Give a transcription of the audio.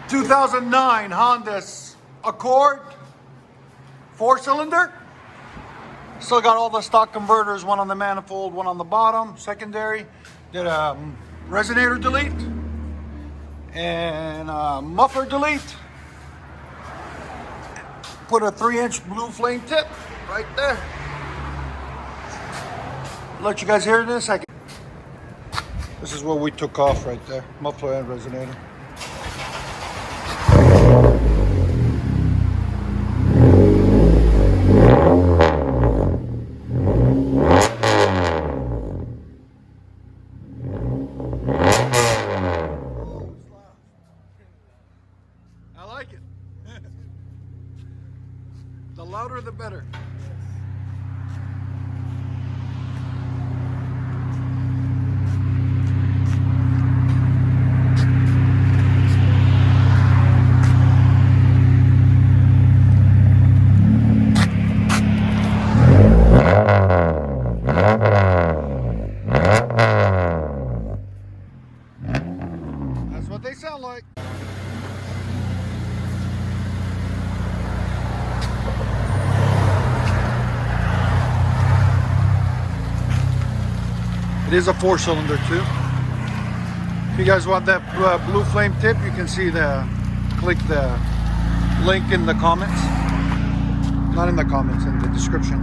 2009 Honda Accord, 4-cylinder. Still got all the stock converters, one on the manifold, one on the bottom, secondary. Did a resonator delete and a muffler delete. Put a 3-inch blue flame tip right there. Let you guys hear it in a second. This is what we took off right there, muffler and resonator. I like it. The louder the better. That's what they sound like. It is a 4-cylinder too. If you guys want that blue flame tip, you can see click the link in the comments. Not in the comments, in the description.